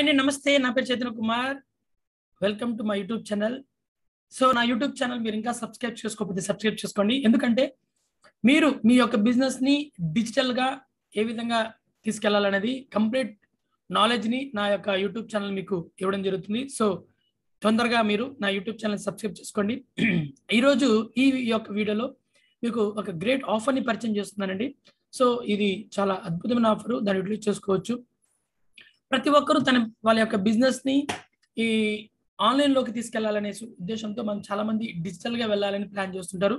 అండి నమస్తే నా పేరు Chaitanya Kumar welcome to my YouTube channel so నా యూట్యూబ్ ఛానల్ మీరు ఇంకా సబ్స్క్రైబ్ చేసుకోకపోతే సబ్స్క్రైబ్ చేసుకోండి ఎందుకంటే మీరు మీ యొక్క బిజినెస్ ని డిజిటల్ గా ఏ విధంగా తీసుకెళ్లాలనేది కంప్లీట్ నాలెడ్జ్ ని నా యొక్క యూట్యూబ్ ఛానల్ మీకు ఇవ్వడం జరుగుతుంది సో తొందరగా మీరు నా యూట్యూబ్ ఛానల్ సబ్స్క్రైబ్ చేసుకోండి ఈ రోజు ఈ యొక్క వీడియోలో మీకు ఒక గ్రేట్ ఆఫర్ ని పరిచయం చేస్తున్నానండి సో ఇది చాలా అద్భుతమైన ఆఫర్ దాన్ని యూటిలైజ్ చేసుకోవచ్చు ప్రతి ఒక్కరూ తన వాళ్ళ యొక్క బిజినెస్ ని ఈ ఆన్లైన్ లోకి తీసుకెళ్లాలనే ఉద్దేశంతో మనం చాలా మంది డిజిటల్ గా వెళ్ళాలని ప్లాన్ చేస్తుంటారు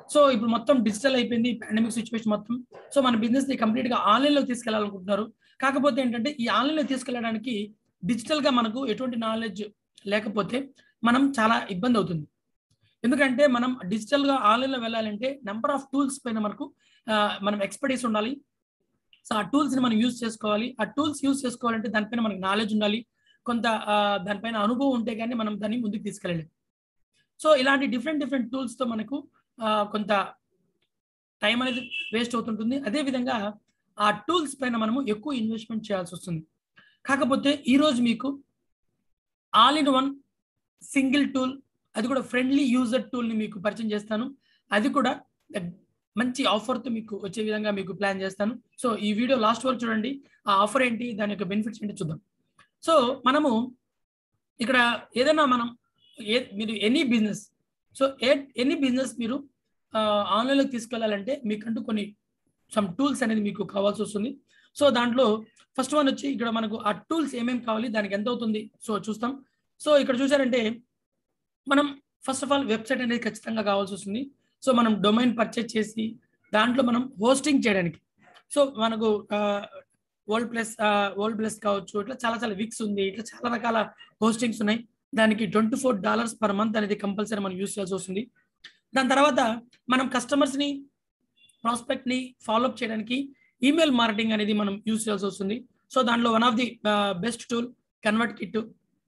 సో ఇప్పుడు మొత్తం డిజిటల్ అయిపోయింది పాండమిక్ సిచ్యువేషన్ మొత్తం సో మన బిజినెస్ ని కంప్లీట్ గా ఆన్లైన్ లో తీసుకెళ్లాలనుకుంటున్నారు కాకపోతే ఏంటంటే ఈ ఆన్లైన్ లో తీసుకెళ్ళడానికి డిజిటల్ గా మనకు ఎటువంటి నాలెడ్జ్ లేకపోతే మనం చాలా ఇబ్బంది అవుతుంది ఎందుకంటే మనం డిజిటల్ గా ఆన్లైన్ లో వెళ్ళాలంటే నెంబర్ ఆఫ్ టూల్స్ పైన మనకు మనం ఎక్స్పర్టీస్ ఉండాలి సో ఆ టూల్స్ ని మనం యూజ్ చేసుకోవాలి ఆ టూల్స్ యూజ్ చేసుకోవాలంటే దానిపైన మనకు నాలెడ్జ్ ఉండాలి కొంత దానిపైన అనుభవం ఉంటే కానీ మనం దాన్ని ముందుకు తీసుకెళ్ళలేము సో ఇలాంటి డిఫరెంట్ టూల్స్ తో మనకు కొంత టైం అనేది వేస్ట్ అవుతుంటుంది అదేవిధంగా ఆ టూల్స్ పైన మనము ఎక్కువ ఇన్వెస్ట్మెంట్ చేయాల్సి వస్తుంది కాకపోతే ఈరోజు మీకు all in one single tool అది కూడా ఫ్రెండ్లీ యూజర్ టూల్ ని మీకు పరిచయం చేస్తాను అది కూడా మంచి ఆఫర్తో మీకు వచ్చే విధంగా మీకు ప్లాన్ చేస్తాను సో ఈ వీడియో లాస్ట్ వరకు చూడండి ఆ ఆఫర్ ఏంటి దాని యొక్క బెనిఫిట్స్ ఏంటి చూద్దాం సో మనము ఇక్కడ ఏదైనా మనం మీరు any business so any business మీరు ఆన్లైన్లోకి తీసుకెళ్లాలంటే మీకంటూ కొన్ని సమ్ టూల్స్ అనేది మీకు కావాల్సి వస్తుంది సో దాంట్లో ఫస్ట్ వన్ వచ్చి ఇక్కడ మనకు ఆ టూల్స్ ఏమేమి కావాలి దానికి ఎంత అవుతుంది సో చూస్తాం సో ఇక్కడ చూసారంటే మనం ఫస్ట్ ఆఫ్ ఆల్ వెబ్సైట్ అనేది ఖచ్చితంగా కావాల్సి వస్తుంది సో మనం డొమైన్ పర్చేజ్ చేసి దాంట్లో మనం హోస్టింగ్ చేయడానికి సో మనకు వరల్డ్ ప్లస్ కావచ్చు ఇట్లా చాలా విక్స్ ఉంది ఇట్లా చాలా రకాల హోస్టింగ్స్ ఉన్నాయి దానికి $24 పర్ మంత్ అనేది కంపల్సరీ మనం యూస్ చేయాల్సి వస్తుంది దాని తర్వాత మనం కస్టమర్స్ ని ప్రాస్పెక్ట్ ని ఫాలోఅప్ చేయడానికి ఈమెయిల్ మార్కెటింగ్ అనేది మనం యూస్ చేయాల్సి వస్తుంది సో దాంట్లో one of the best tool convert kit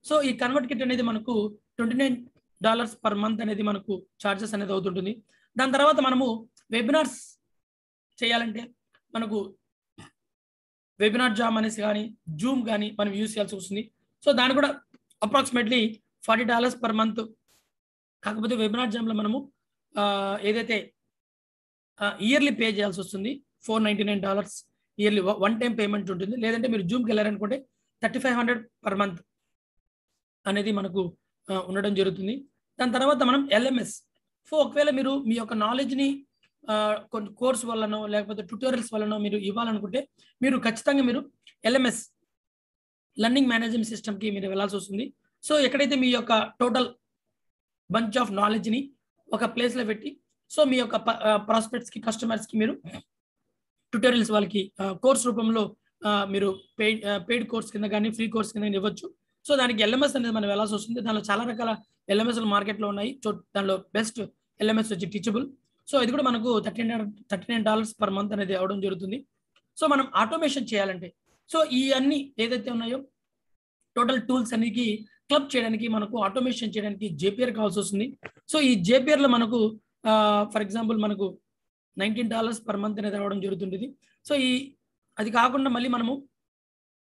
so ఈ కన్వర్ట్ కిట్ అనేది మనకు $29 పర్ మంత్ అనేది మనకు చార్జెస్ అనేది అవుతుంటుంది దాని తర్వాత మనము వెబినార్స్ చేయాలంటే మనకు వెబినార్ జామ్ అనేసి కానీ జూమ్ కానీ మనం యూజ్ చేయాల్సి వస్తుంది సో దాని కూడా అప్రాక్సిమేట్లీ $40 పర్ మంత్ కాకపోతే వెబినార్ జామ్లో మనము ఏదైతే ఇయర్లీ పే చేయాల్సి వస్తుంది $499 ఇయర్లీ వన్ టైం పేమెంట్ ఉంటుంది లేదంటే మీరు జూమ్కి వెళ్ళారనుకుంటే $3500 పర్ మంత్ అనేది మనకు ఉండడం జరుగుతుంది దాని తర్వాత మనం ఎల్ఎంఎస్ సో ఒకవేళ మీరు మీ యొక్క నాలెడ్జ్ని కొన్ని కోర్స్ వల్లనో లేకపోతే ట్యూటోరియల్స్ వల్లనో మీరు ఇవ్వాలనుకుంటే మీరు ఖచ్చితంగా మీరు ఎల్ఎంఎస్ లర్నింగ్ మేనేజ్మెంట్ సిస్టమ్కి మీరు వెళ్ళాల్సి వస్తుంది సో ఎక్కడైతే మీ యొక్క టోటల్ బంచ్ ఆఫ్ నాలెడ్జ్ని ఒక ప్లేస్లో పెట్టి సో మీ యొక్క ప్రాస్పెక్ట్స్కి కస్టమర్స్కి మీరు ట్యూటోరియల్స్ వాళ్ళకి కోర్స్ రూపంలో మీరు పెయిడ్ కోర్స్ కింద కానీ ఫ్రీ కోర్స్ కింద ఇవ్వచ్చు సో దానికి ఎల్ఎంఎస్ అనేది మనం వెళ్ళాల్సి వస్తుంది దానిలో చాలా రకాల ఎల్ఎంఎస్లు మార్కెట్లో ఉన్నాయి దానిలో బెస్ట్ ఎల్ఎంఎస్ వచ్చి టీచబుల్ సో ఇది కూడా మనకు $39 పర్ మంత్ అనేది అవడం జరుగుతుంది సో మనం ఆటోమేషన్ చేయాలంటే సో ఈ అన్ని ఏదైతే ఉన్నాయో టోటల్ టూల్స్ అన్నికి క్లబ్ చేయడానికి మనకు ఆటోమేషన్ చేయడానికి జేపీఆర్ కావాల్సి వస్తుంది సో ఈ జేపీఆర్లో మనకు ఫర్ ఎగ్జాంపుల్ మనకు $19 పర్ మంత్ అనేది రావడం జరుగుతుంది సో అది కాకుండా మళ్ళీ మనము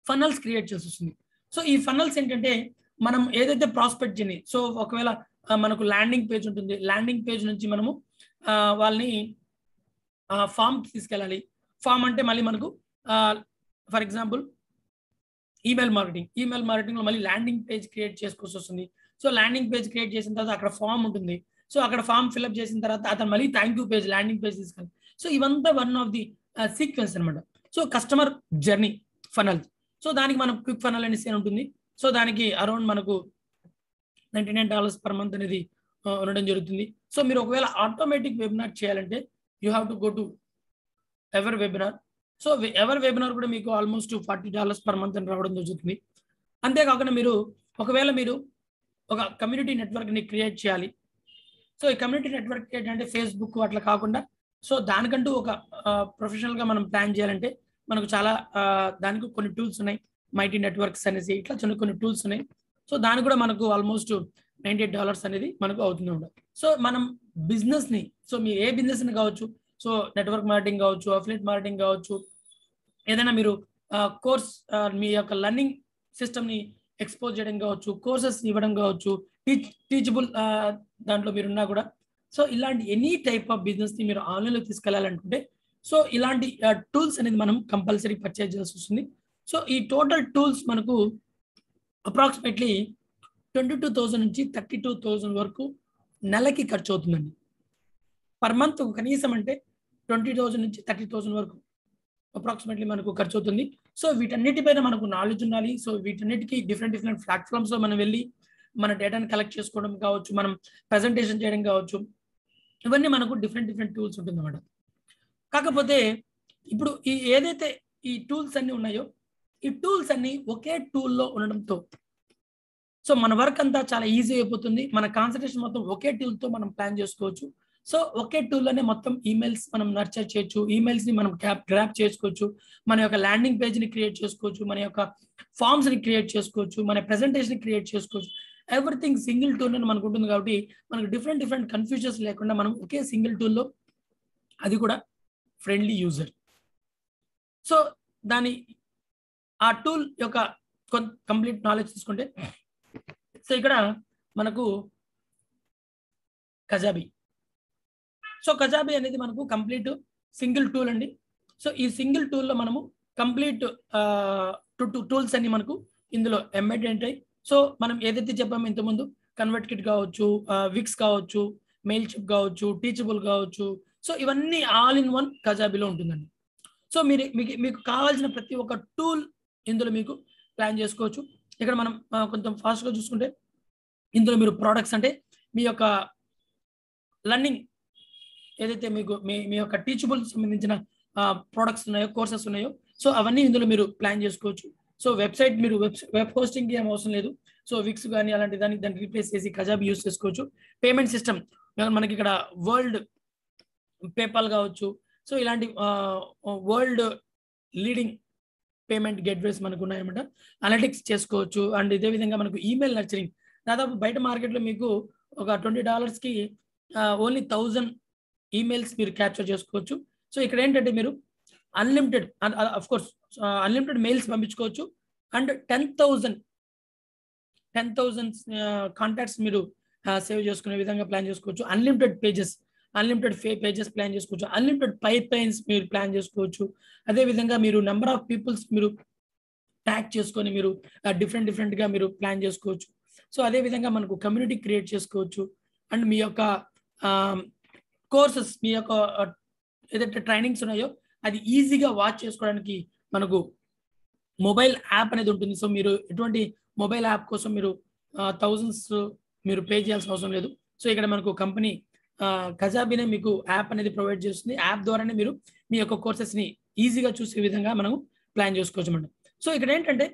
ఫనల్స్ క్రియేట్ చేసి వస్తుంది సో ఈ ఫనల్స్ ఏంటంటే మనం ఏదైతే ప్రాస్పెక్ట్ చేయని సో ఒకవేళ మనకు ల్యాండింగ్ పేజ్ ఉంటుంది ల్యాండింగ్ పేజ్ నుంచి మనము వాళ్ళని ఫామ్ తీసుకెళ్ళాలి ఫామ్ అంటే మళ్ళీ మనకు ఫర్ ఎగ్జాంపుల్ ఈమెయిల్ మార్కెటింగ్లో మళ్ళీ ల్యాండింగ్ పేజ్ క్రియేట్ చేసుకోవాల్సి వస్తుంది సో ల్యాండింగ్ పేజ్ క్రియేట్ చేసిన తర్వాత అక్కడ ఫామ్ ఉంటుంది సో అక్కడ ఫామ్ ఫిల్అప్ చేసిన తర్వాత అతను మళ్ళీ thank you page landing page తీసుకెళ్ళాలి సో ఇవంతా వన్ ఆఫ్ ది సీక్వెన్స్ అనమాట so customer journey funnel so దానికి మనకు క్విక్ ఫనల్ అనేసి ఉంటుంది సో దానికి అరౌండ్ మనకు $99 పర్ మంత్ అనేది ఉండడం జరుగుతుంది సో మీరు ఒకవేళ ఆటోమేటిక్ వెబినార్ చేయాలంటే you have to go to ever webinar so ever webinar కూడా మీకు ఆల్మోస్ట్ $40 పర్ మంత్ అని రావడం జరుగుతుంది అంతేకాకుండా మీరు ఒకవేళ మీరు ఒక కమ్యూనిటీ నెట్వర్క్ని క్రియేట్ చేయాలి సో ఈ కమ్యూనిటీ నెట్వర్క్ క్రియేట్ అంటే ఫేస్బుక్ అట్లా కాకుండా సో దానికంటూ ఒక ప్రొఫెషనల్గా మనం ప్లాన్ చేయాలంటే మనకు చాలా దానికి కొన్ని టూల్స్ ఉన్నాయి మైటీ నెట్వర్క్స్ అనేసి ఇట్లా కొన్ని టూల్స్ ఉన్నాయి సో దానికి కూడా మనకు ఆల్మోస్ట్ $98 అనేది మనకు అవుతుంది ఉండదు సో మనం బిజినెస్ని సో మీరు ఏ బిజినెస్ని కావచ్చు సో నెట్వర్క్ మార్కెటింగ్ కావచ్చు అఫిలియేట్ మార్కెటింగ్ కావచ్చు ఏదైనా మీరు కోర్స్ మీ యొక్క లర్నింగ్ సిస్టమ్ని ఎక్స్పోజ్ చేయడం కావచ్చు, కోర్సెస్ ఇవ్వడం కావచ్చు, టీచబుల్ దాంట్లో మీరున్నా కూడా. సో ఇలాంటి ఎనీ టైప్ ఆఫ్ బిజినెస్ని మీరు ఆన్లైన్లో తీసుకెళ్లాలనుకుంటే సో ఇలాంటి టూల్స్ అనేది మనం కంపల్సరీ పర్చేజ్ చేయాల్సి వస్తుంది. సో ఈ టోటల్ టూల్స్ మనకు అప్రాక్సిమేట్లీ 22,000 నుంచి 32,000 వరకు నెలకి ఖర్చు అవుతుందండి. పర్ మంత్ కనీసం అంటే 20,000 నుంచి 30,000 వరకు అప్రాక్సిమేట్లీ మనకు ఖర్చు అవుతుంది. సో వీటన్నిటిపైన మనకు నాలెడ్జ్ ఉండాలి. సో వీటన్నిటికీ డిఫరెంట్ ప్లాట్ఫామ్స్లో మనం వెళ్ళి మన డేటాను కలెక్ట్ చేసుకోవడం కావచ్చు, మనం ప్రజెంటేషన్ చేయడం కావచ్చు, ఇవన్నీ మనకు డిఫరెంట్ టూల్స్ ఉంటుందన్నమాట. కాకపోతే ఇప్పుడు ఏదైతే ఈ టూల్స్ అన్ని ఉన్నాయో ఈ టూల్స్ అన్ని ఒకే టూల్లో ఉండడంతో సో మన వర్క్ అంతా చాలా ఈజీ అయిపోతుంది. మన కాన్సన్ట్రేషన్ మొత్తం ఒకే టూల్తో మనం ప్లాన్ చేసుకోవచ్చు. సో ఒకే టూల్లోనే మొత్తం ఈమెయిల్స్ మనం నర్చర్ చేయొచ్చు, ఈమెయిల్స్ని మనం గ్రాప్ చేసుకోవచ్చు, మన యొక్క ల్యాండింగ్ పేజ్ని క్రియేట్ చేసుకోవచ్చు, మన యొక్క ఫామ్స్ని క్రియేట్ చేసుకోవచ్చు, మన ప్రెజెంటేషన్ క్రియేట్ చేసుకోవచ్చు. ఎవ్రీథింగ్ సింగిల్ టూల్లోనే మనకు ఉంటుంది కాబట్టి మనకు డిఫరెంట్ కన్ఫ్యూజన్స్ లేకుండా మనం ఒకే సింగిల్ టూల్లో, అది కూడా ఫ్రెండ్లీ యూజర్. సో ఆ టూల్ యొక్క కంప్లీట్ నాలెడ్జ్ తీసుకుంటే సో ఇక్కడ మనకు కజాబీ. సో కజాబీ అనేది మనకు కంప్లీట్ సింగిల్ టూల్ అండి. సో ఈ సింగిల్ టూల్లో మనము కంప్లీట్ టూల్స్ అన్ని మనకు ఇందులో ఎంబెడెడ్ ఉంటాయి. సో మనం ఏదైతే చెప్పామో ఇంతకుముందు కన్వర్ట్ కిట్ కావచ్చు, విక్స్ కావచ్చు, మెయిల్ చిప్ కావచ్చు, టీచబుల్ కావచ్చు, సో ఇవన్నీ ఆల్ ఇన్ వన్ కజాబీలో ఉంటుందండి. సో మీకు కావాల్సిన ప్రతి ఒక్క టూల్ ఇందులో మీకు ప్లాన్ చేసుకోవచ్చు. ఇక్కడ మనం కొంచెం ఫాస్ట్గా చూసుకుంటే ఇందులో మీరు ప్రోడక్ట్స్ అంటే మీ యొక్క లర్నింగ్ ఏదైతే మీకు మీ యొక్క టీచబుల్ సంబంధించిన ప్రోడక్ట్స్ ఉన్నాయో, కోర్సెస్ ఉన్నాయో, సో అవన్నీ ఇందులో మీరు ప్లాన్ చేసుకోవచ్చు. సో వెబ్సైట్ మీరు వెబ్ హోస్టింగ్కి ఏం అవసరం లేదు. సో విక్స్ కానీ అలాంటి దాన్ని రీప్లేస్ చేసి కజాబీ యూస్ చేసుకోవచ్చు. పేమెంట్ సిస్టమ్ మనకి ఇక్కడ వరల్డ్ పేపాల్ కావచ్చు, సో ఇలాంటి వరల్డ్ లీడింగ్ పేమెంట్ గేట్వేస్ మనకు ఉన్నాయన్నమాట. అనలిటిక్స్ చేసుకోవచ్చు. అండ్ ఇదే విధంగా మనకు ఈమెయిల్ నర్చరింగ్, దాదాపు బయట మార్కెట్లో మీకు ఒక $20కి ఓన్లీ 1000 ఈమెయిల్స్ మీరు క్యాప్చర్ చేసుకోవచ్చు. సో ఇక్కడ ఏంటంటే మీరు అన్లిమిటెడ్ కోర్స్ అన్లిమిటెడ్ మెయిల్స్ పంపించుకోవచ్చు. అండ్ 10,000 కాంటాక్ట్స్ మీరు సేవ్ చేసుకునే విధంగా ప్లాన్ చేసుకోవచ్చు. అన్లిమిటెడ్ పేజెస్ ప్లాన్ చేసుకోవచ్చు. అన్లిమిటెడ్ పైప్లైన్స్ మీరు ప్లాన్ చేసుకోవచ్చు. అదేవిధంగా మీరు నెంబర్ ఆఫ్ పీపుల్స్ మీరు ట్యాగ్ చేసుకొని మీరు డిఫరెంట్గా మీరు ప్లాన్ చేసుకోవచ్చు. సో అదేవిధంగా మనకు కమ్యూనిటీ క్రియేట్ చేసుకోవచ్చు. అండ్ మీ యొక్క కోర్సెస్, మీ యొక్క ఏదైతే ట్రైనింగ్స్ ఉన్నాయో అది ఈజీగా వాచ్ చేసుకోవడానికి మనకు మొబైల్ యాప్ అనేది ఉంటుంది. సో మీరు ఎటువంటి మొబైల్ యాప్ కోసం మీరు థౌజండ్స్ మీరు పే చేయాల్సిన అవసరం లేదు. సో ఇక్కడ మనకు కంపెనీ కజాబీనే మీకు యాప్ అనేది ప్రొవైడ్ చేస్తుంది. యాప్ ద్వారానే మీరు మీ యొక్క కోర్సెస్ని ఈజీగా చూసే విధంగా మనం ప్లాన్ చేసుకోవచ్చు అన్నమాట. సో ఇక్కడ ఏంటంటే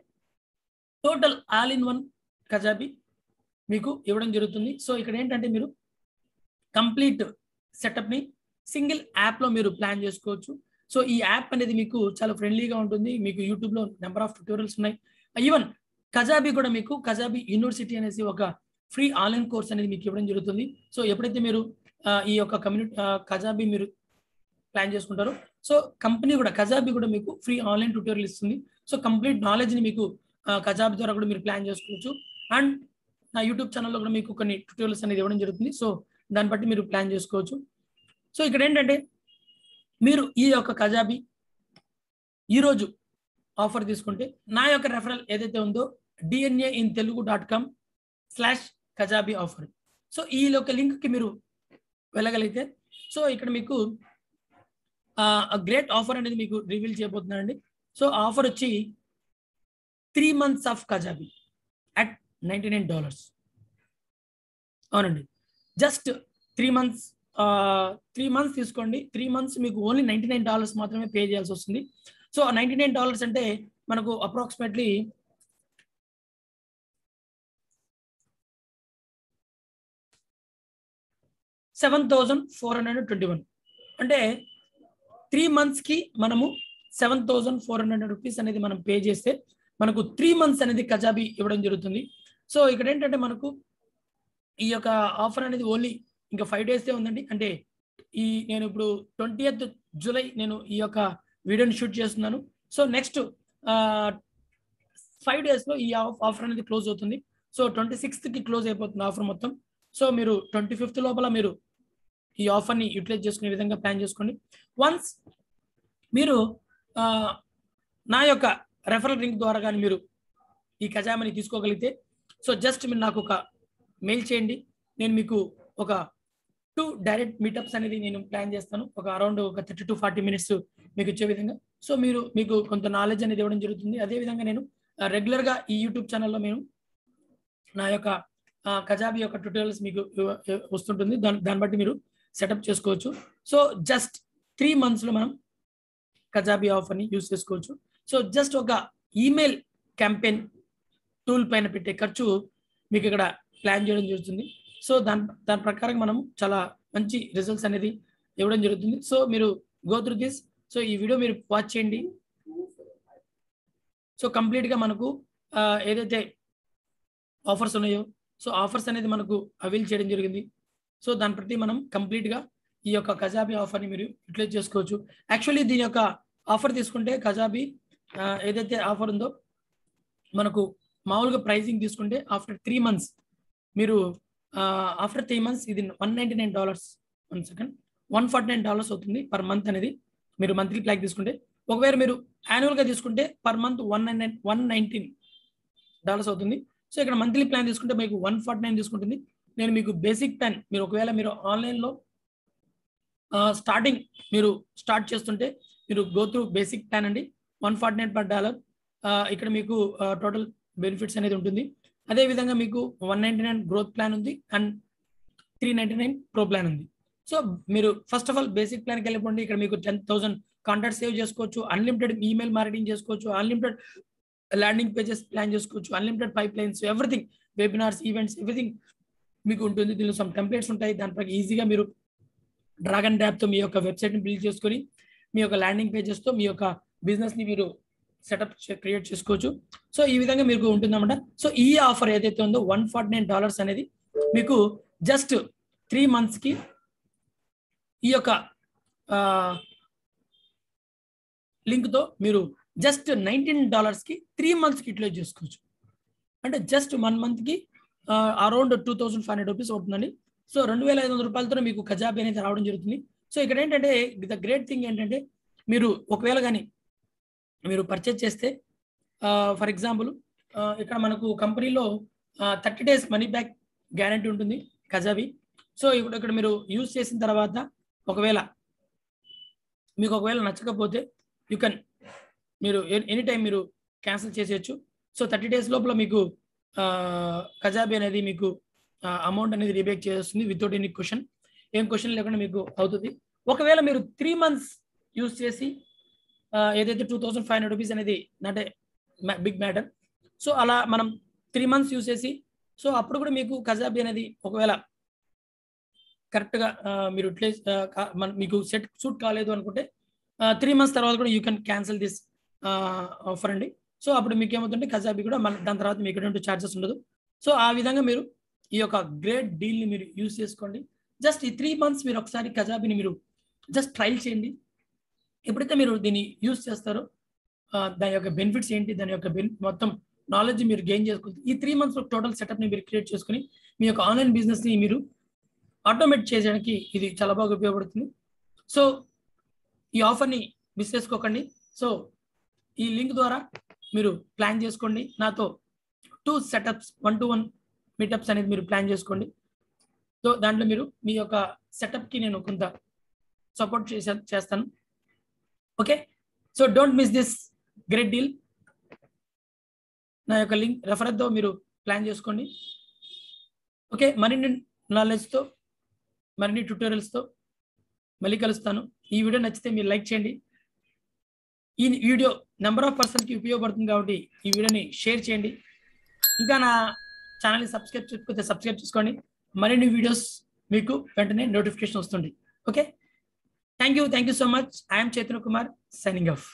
టోటల్ ఆల్ ఇన్ వన్ కజాబీ మీకు ఇవ్వడం జరుగుతుంది. సో ఇక్కడ ఏంటంటే మీరు కంప్లీట్ సెటప్ని సింగిల్ యాప్లో మీరు ప్లాన్ చేసుకోవచ్చు. సో ఈ యాప్ అనేది మీకు చాలా ఫ్రెండ్లీగా ఉంటుంది. మీకు యూట్యూబ్లో నెంబర్ ఆఫ్ ట్యూటోరియల్స్ ఉన్నాయి. ఈవెన్ కజాబీ కూడా మీకు కజాబీ యూనివర్సిటీ అనేసి ఒక ఫ్రీ ఆన్లైన్ కోర్స్ అనేది మీకు ఇవ్వడం జరుగుతుంది. సో ఎప్పుడైతే మీరు ఈ యొక్క కజాబీ మీరు ప్లాన్ చేసుకుంటారో సో కజాబీ కూడా మీకు ఫ్రీ ఆన్లైన్ ట్యూటోరియల్ ఇస్తుంది. సో కంప్లీట్ నాలెడ్జ్ని మీకు కజాబీ ద్వారా కూడా మీరు ప్లాన్ చేసుకోవచ్చు. అండ్ నా యూట్యూబ్ ఛానల్లో కూడా మీకు కొన్ని ట్యూటోరియల్స్ అనేది ఇవ్వడం జరుగుతుంది. సో దాన్ని బట్టి మీరు ప్లాన్ చేసుకోవచ్చు. సో ఇక్కడ ఏంటంటే మీరు ఈ యొక్క కజాబీ ఈరోజు ఆఫర్ తీసుకుంటే నా యొక్క రెఫరల్ ఏదైతే ఉందో dnaintelugu.com/కజాబీ ఆఫర్. సో ఈ యొక్క లింక్కి మీరు వెళ్ళగలిగితే సో ఇక్కడ మీకు గ్రేట్ ఆఫర్ అనేది మీకు రివీల్ చేయబోతున్నానండి. సో ఆఫర్ వచ్చి 3 months ఆఫ్ కజాబీ అట్ $99. అవునండి, జస్ట్ 3 months తీసుకోండి. 3 months మీకు ఓన్లీ $99 మాత్రమే పే చేయాల్సి వస్తుంది. సో $99 అంటే మనకు అప్రాక్సిమేట్లీ $7,421. అంటే 3 monthsకి మనము $7,400 అనేది మనం పే చేస్తే మనకు 3 months అనేది కజాబీ ఇవ్వడం జరుగుతుంది. సో ఇక్కడ ఏంటంటే మనకు ఈ యొక్క ఆఫర్ అనేది ఓన్లీ ఇంకా 5 days ఉందండి. అంటే నేను ఇప్పుడు 20th July నేను ఈ యొక్క వీడియోని షూట్ చేస్తున్నాను. సో నెక్స్ట్ 5 days లో ఈ ఆఫర్ అనేది క్లోజ్ అవుతుంది. సో 26th కి క్లోజ్ అయిపోతుంది ఆఫర్ మొత్తం. సో మీరు 25th లోపల మీరు ఈ ఆఫర్ని యూటిలైజ్ చేసుకునే విధంగా ప్లాన్ చేసుకోండి. వన్స్ మీరు నా యొక్క రెఫరల్ లింక్ ద్వారా కానీ మీరు ఈ ఖజానాని తీసుకోగలిగితే సో జస్ట్ మీరు నాకు ఒక మెయిల్ చేయండి. నేను మీకు ఒక 2 డైరెక్ట్ మీటప్స్ అనేది నేను ప్లాన్ చేస్తాను. ఒక అరౌండ్ ఒక 30 to 40 minutes మీకు ఇచ్చే విధంగా. సో మీకు కొంత నాలెడ్జ్ అనేది ఇవ్వడం జరుగుతుంది. అదేవిధంగా నేను రెగ్యులర్గా ఈ యూట్యూబ్ ఛానల్లో నేను నా యొక్క కజాబీ యొక్క ట్యూటోరియల్స్ మీకు వస్తుంటుంది. దాన్ని బట్టి మీరు సెటప్ చేసుకోవచ్చు. సో జస్ట్ 3 monthsలో మనం కజాబీ ఆఫర్ని యూజ్ చేసుకోవచ్చు. సో జస్ట్ ఒక ఈమెయిల్ క్యాంపెయిన్ టూల్ పైన పెట్టే ఖర్చు మీకు ఇక్కడ ప్లాన్ చేయడం జరుగుతుంది. సో దాని ప్రకారం మనం చాలా మంచి రిజల్ట్స్ అనేది ఇవ్వడం జరుగుతుంది. సో మీరు గో త్రూ దిస్. సో ఈ వీడియో మీరు వాచ్ చేయండి. సో కంప్లీట్గా మనకు ఏదైతే ఆఫర్స్ ఉన్నాయో సో ఆఫర్స్ అనేది మనకు అవైల్ చేయడం జరిగింది. సో దాని ప్రతి మనం కంప్లీట్గా ఈ యొక్క కజాబీ ఆఫర్ని మీరు యూటిలైజ్ చేసుకోవచ్చు. యాక్చువల్లీ దీని యొక్క ఆఫర్ తీసుకుంటే కజాబీ ఏదైతే ఆఫర్ ఉందో మనకు మామూలుగా ప్రైజింగ్ తీసుకుంటే ఆఫ్టర్ 3 months మీరు ఆఫ్టర్ 3 months ఇది $199 $149 అవుతుంది పర్ మంత్ అనేది మీరు మంత్లీ ప్లాన్ తీసుకుంటే. ఒకవేళ మీరు యాన్యువల్గా తీసుకుంటే పర్ మంత్ $119 అవుతుంది. సో ఇక్కడ మంత్లీ ప్లాన్ తీసుకుంటే మీకు 149 తీసుకుంటుంది. నేను మీకు బేసిక్ ప్లాన్ మీరు ఒకవేళ మీరు ఆన్లైన్లో స్టార్ట్ చేస్తుంటే మీరు గో త్రూ బేసిక్ ప్లాన్ అండి. $149 ఇక్కడ మీకు టోటల్ బెనిఫిట్స్ అనేది ఉంటుంది. అదేవిధంగా మీకు 199 గ్రోత్ ప్లాన్ ఉంది అండ్ 399 ప్రో ప్లాన్ ఉంది. సో మీరు ఫస్ట్ ఆఫ్ ఆల్ బేసిక్ ప్లాన్కి వెళ్ళిపోండి. ఇక్కడ మీకు 10,000 కాంటాక్ట్ సేవ్ చేసుకోవచ్చు, అన్లిమిటెడ్ ఈమెయిల్ మార్కెటింగ్ చేసుకోవచ్చు, అన్లిమిటెడ్ ల్యాండింగ్ పేజెస్ ప్లాన్ చేసుకోవచ్చు, unlimited pipe lines, everything, webinars, events, everything మీకు ఉంటుంది. దీనిలో సమ్ టెంప్లెట్స్ ఉంటాయి. దానిపై ఈజీగా మీరు డ్రాగ్ అండ్ డ్రాప్తో మీ యొక్క వెబ్సైట్ని బిల్డ్ చేసుకొని మీ యొక్క ల్యాండింగ్ పేజెస్తో మీ యొక్క బిజినెస్ని మీరు సెటప్ క్రియేట్ చేసుకోవచ్చు. సో ఈ విధంగా మీకు ఉంటుందన్నమాట. సో ఈ ఆఫర్ ఏదైతే ఉందో $149 అనేది మీకు జస్ట్ 3 monthsకి ఈ యొక్క లింక్తో మీరు జస్ట్ $19కి 3 monthsకి యూటిలైజ్ చేసుకోవచ్చు. అంటే జస్ట్ 1 monthకి అరౌండ్ $2,500 అవుతుందండి. సో $2,500 మీకు కజాబీ అనేది రావడం జరుగుతుంది. సో ఇక్కడ ఏంటంటే ద గ్రేట్ థింగ్ ఏంటంటే మీరు ఒకవేళ కానీ మీరు పర్చేజ్ చేస్తే ఫర్ ఎగ్జాంపుల్ ఇక్కడ మనకు కంపెనీలో 30 days మనీ బ్యాక్ గ్యారంటీ ఉంటుంది కజాబీ. సో ఇక్కడ మీరు యూజ్ చేసిన తర్వాత ఒకవేళ నచ్చకపోతే మీరు ఎనీ టైం మీరు క్యాన్సిల్ చేసేయచ్చు. సో 30 days లోపల మీకు కజాబీ అనేది మీకు అమౌంట్ అనేది రీబేక్ చేస్తుంది వితౌట్ ఎనీ ఏం క్వశ్చన్ లేకుండా మీకు అవుతుంది. ఒకవేళ మీరు 3 months యూజ్ చేసి ఏదైతే $2,500 అనేది not a big matter. So అలా మనం 3 months యూజ్ చేసి సో అప్పుడు కూడా మీకు కజాబీ అనేది ఒకవేళ కరెక్ట్గా మీరు మీకు సూట్ కాలేదు అనుకుంటే 3 months తర్వాత కూడా you can cancel this offer అండి. సో అప్పుడు మీకు ఏమవుతుంటే కజాబీ కూడా దాని తర్వాత మీకు ఎటువంటి ఛార్జెస్ ఉండదు. సో ఆ విధంగా మీరు ఈ యొక్క గ్రేట్ డీల్ని మీరు యూజ్ చేసుకోండి. జస్ట్ ఈ 3 months మీరు ఒకసారి కజాబీని మీరు జస్ట్ ట్రయల్ చేయండి. ఎప్పుడైతే మీరు దీన్ని యూజ్ చేస్తారో దాని యొక్క బెనిఫిట్స్ ఏంటి, దాని యొక్క మొత్తం నాలెడ్జ్ మీరు గెయిన్ చేసుకుంటే ఈ 3 months టోటల్ సెటప్ని మీరు క్రియేట్ చేసుకుని మీ యొక్క ఆన్లైన్ బిజినెస్ని మీరు ఆటోమేట్ చేయడానికి ఇది చాలా బాగా ఉపయోగపడుతుంది. సో ఈ ఆఫర్ని మిస్ చేసుకోకండి. సో ఈ లింక్ ద్వారా మీరు ప్లాన్ చేసుకోండి. నాతో 2 setups 1-to-1 మీటప్స్ అనేది మీరు ప్లాన్ చేసుకోండి. సో దాంట్లో మీరు మీ యొక్క సెటప్కి నేను కొంత సపోర్ట్ చేస్తాను. Okay, so don't miss this great deal. నా యొక్క లింక్ రెఫరల్తో మీరు ప్లాన్ చేసుకోండి. ఓకే, మరిన్ని నాలెడ్జ్తో మరిన్ని ట్యూటోరియల్స్తో మళ్ళీ కలుస్తాను. ఈ వీడియో నచ్చితే మీరు లైక్ చేయండి. ఈ వీడియో నెంబర్ ఆఫ్ పర్సన్కి ఉపయోగపడుతుంది కాబట్టి ఈ వీడియోని షేర్ చేయండి. ఇంకా నా ఛానల్ని సబ్స్క్రైబ్ చేయకపోతే సబ్స్క్రైబ్ చేసుకోండి. మరిన్ని వీడియోస్ మీకు వెంటనే నోటిఫికేషన్ వస్తుంది. Okay, thank you so much. I'm Chaitanya Kumar, signing off.